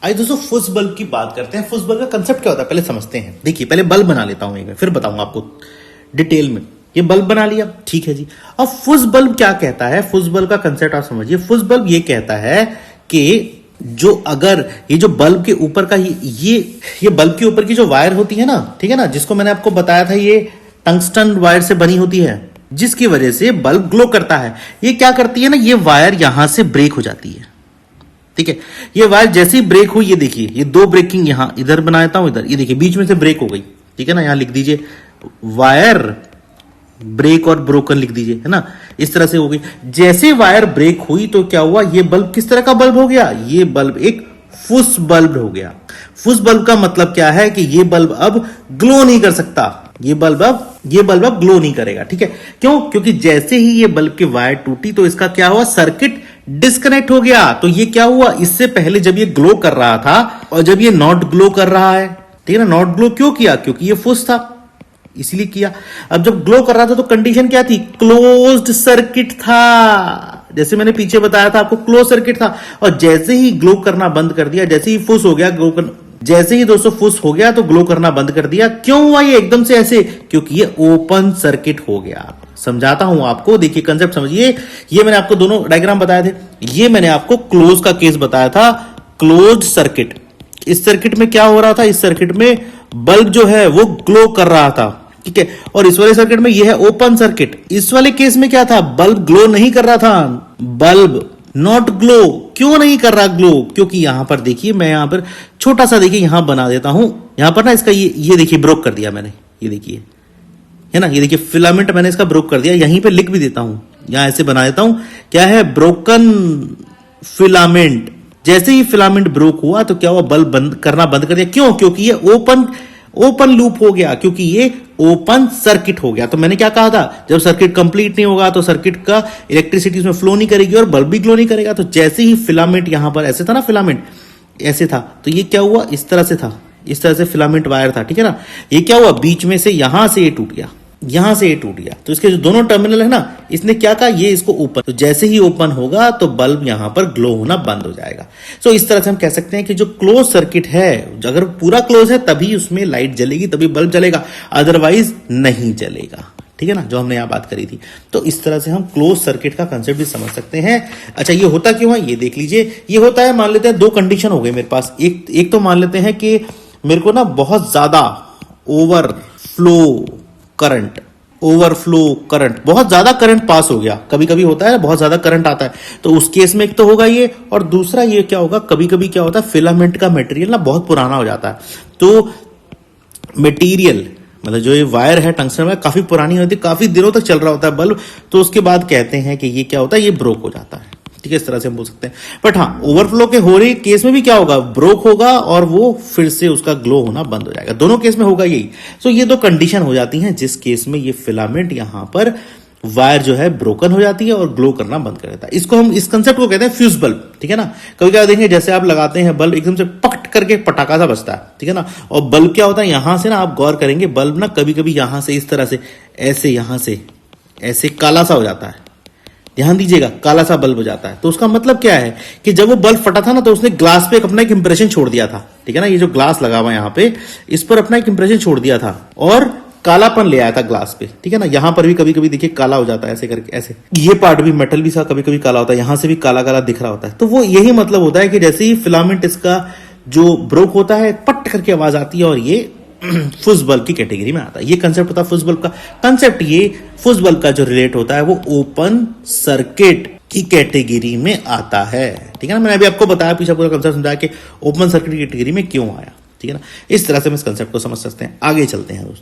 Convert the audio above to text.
आइए दोस्तों फुस बल्ब की बात करते हैं। फुस बल्ब का कंसेप्ट क्या होता है पहले समझते हैं। देखिए पहले बल्ब बना लेता हूं एक बार, फिर बताऊंगा आपको डिटेल में। ये बल्ब बना लिया, ठीक है जी। अब फुस बल्ब क्या कहता है, फुस बल्ब का कंसेप्ट आप समझिए। फुस बल्ब ये कहता है कि जो अगर ये जो बल्ब के ऊपर का ये बल्ब के ऊपर की जो वायर होती है ना, ठीक है ना, जिसको मैंने आपको बताया था ये टंगस्टन वायर से बनी होती है, जिसकी वजह से बल्ब ग्लो करता है। ये क्या करती है ना, ये वायर यहां से ब्रेक हो जाती है, ठीक है। ये वायर जैसे ही ब्रेक हुई, ये देखिए ये दो ब्रेकिंग यहां इधर बना देता हूं, इधर ये देखिए बीच में से ब्रेक हो गई, ठीक है ना। यहां लिख दीजिए वायर ब्रेक और ब्रोकन लिख दीजिए, है ना। इस तरह से हो गई। जैसे वायर ब्रेक हुई तो क्या हुआ, ये बल्ब किस तरह का बल्ब हो गया, ये बल्ब एक फुस बल्ब हो गया। फुस बल्ब का मतलब क्या है कि ये बल्ब अब ग्लो नहीं कर सकता, ये बल्ब अब ग्लो नहीं करेगा, ठीक है। क्यों? क्योंकि जैसे ही ये बल्ब की वायर टूटी तो इसका क्या हुआ, सर्किट डिस्कनेक्ट हो गया। तो ये क्या हुआ, इससे पहले जब ये ग्लो कर रहा था और जब ये नॉट ग्लो कर रहा है, ठीक है ना। नॉट ग्लो क्यों किया, क्योंकि ये फुस था इसलिए किया। अब जब ग्लो कर रहा था तो कंडीशन क्या थी, क्लोज्ड सर्किट था। जैसे मैंने पीछे बताया था आपको, क्लोज सर्किट था। और जैसे ही ग्लो करना बंद कर दिया, जैसे ही फुस हो गया जैसे ही दोस्तों फुस हो गया तो ग्लो करना बंद कर दिया। क्यों हुआ ये एकदम से ऐसे, क्योंकि ये ओपन सर्किट हो गया। समझाता हूं आपको, देखिए कंसेप्ट समझिए। ये मैंने आपको दोनों डायग्राम बताए थे। ये मैंने आपको क्लोज का केस बताया था, क्लोज सर्किट। इस सर्किट में क्या हो रहा था, इस सर्किट में बल्ब जो है वो ग्लो कर रहा था, ठीक है। और इस वाले सर्किट में ये है ओपन सर्किट। इस वाले केस में क्या था, बल्ब ग्लो नहीं कर रहा था, बल्ब नॉट ग्लो। क्यों नहीं कर रहा ग्लो, क्योंकि यहां पर देखिए, मैं यहां पर छोटा सा देखिए यहां बना देता हूं। यहां पर ना इसका ये देखिए ब्रोक कर दिया मैंने, ये देखिए, है ना। ये देखिए फिलामेंट मैंने इसका ब्रोक कर दिया। यहीं पे लिख भी देता हूं, यहां ऐसे बना देता हूं, क्या है, ब्रोकन फिलामेंट। जैसे ही फिलामेंट ब्रोक हुआ तो क्या हुआ, बल्ब करना बंद कर दिया। क्यों? क्योंकि ये ओपन लूप हो गया, क्योंकि ये ओपन सर्किट हो गया। तो मैंने क्या कहा था, जब सर्किट कंप्लीट नहीं होगा तो सर्किट का इलेक्ट्रिसिटी उसमें फ्लो नहीं करेगी और बल्ब भी ग्लो नहीं करेगा। तो जैसे ही फिलामेंट यहां पर ऐसे था ना, फिलामेंट ऐसे था, तो ये क्या हुआ, इस तरह से था, इस तरह से फिलामेंट वायर था, ठीक है ना। ये क्या हुआ, बीच में से यहां से ये टूट गया, यहां से ये टूट गया। तो इसके जो दोनों टर्मिनल है ना, इसने क्या कहा, ये इसको ओपन, तो जैसे ही ओपन होगा तो बल्ब यहां पर ग्लो होना बंद हो जाएगा। सो इस तरह से हम कह सकते हैं कि जो क्लोज सर्किट है, अगर पूरा क्लोज है तभी उसमें लाइट जलेगी, तभी बल्ब जलेगा, अदरवाइज नहीं जलेगा, ठीक है ना, जो हमने यहां बात करी थी। तो इस तरह से हम क्लोज सर्किट का कंसेप्ट भी समझ सकते हैं। अच्छा, ये होता क्यों है, ये देख लीजिए। ये होता है, मान लेते हैं दो कंडीशन हो गई मेरे पास। एक तो मान लेते हैं कि मेरे को ना बहुत ज्यादा ओवरफ्लो करंट, बहुत ज्यादा करंट पास हो गया। कभी कभी होता है बहुत ज्यादा करंट आता है, तो उस केस में एक तो होगा ये, और दूसरा ये क्या होगा, कभी कभी क्या होता है, फिलामेंट का मटेरियल ना बहुत पुराना हो जाता है। तो मटेरियल मतलब जो ये वायर है टंगस्टन में काफी पुरानी होती है, काफी दिनों तक चल रहा होता है बल्ब, तो उसके बाद कहते हैं कि ये क्या होता है, ये ब्रोक हो जाता है, ठीक है। इस तरह से हम बोल सकते हैं। बट हाँ, ओवरफ्लो के हो रही केस में भी क्या होगा, ब्रोक होगा और वो फिर से उसका ग्लो होना बंद हो जाएगा। दोनों केस में होगा यही। सो ये दो कंडीशन हो जाती हैं जिस केस में ये फिलामेंट यहां पर वायर जो है ब्रोकन हो जाती है और ग्लो करना बंद कर देता है। इसको हम, इस कंसेप्ट को कहते हैं फ्यूज बल्ब, ठीक है ना। कभी क्या देखेंगे, जैसे आप लगाते हैं बल्ब, एकदम से पकट करके पटाखा सा बजता है, ठीक है ना। और बल्ब क्या होता है, यहां से ना आप गौर करेंगे, बल्ब ना कभी कभी यहां से इस तरह से ऐसे, यहां से ऐसे काला सा हो जाता है। ध्यान दीजिएगा, काला सा बल्ब हो जाता है। तो उसका मतलब क्या है कि जब वो बल्ब फटा था ना, तो उसने ग्लास पे अपना एक इंप्रेशन छोड़ दिया था, ठीक है ना। ये जो ग्लास लगा हुआ है यहां पे, इस पर अपना एक इंप्रेशन छोड़ दिया था और कालापन ले आया था ग्लास पे, ठीक है ना। यहां पर भी कभी कभी देखिए काला हो जाता है, ऐसे करके, ऐसे। ये पार्ट भी, मेटल भी सा कभी कभी काला होता है, यहां से भी काला काला दिख रहा होता है। तो वो यही मतलब होता है कि जैसे ही फिलामेंट इसका जो ब्रोक होता है, पट करके आवाज आती है और ये फुस बल्ब की कैटेगरी में आता है। ये कंसेप्ट होता है फुस बल्ब का। कंसेप्ट ये फुस बल्ब का जो रिलेट होता है वो ओपन सर्किट की कैटेगरी में आता है, ठीक है ना। मैंने अभी आपको बताया, पीछे पूरा कंसेप्ट समझाया कि ओपन सर्किट की कैटेगरी में क्यों आया, ठीक है ना। इस तरह से हम इस कंसेप्ट को समझ सकते हैं। आगे चलते हैं दोस्तों।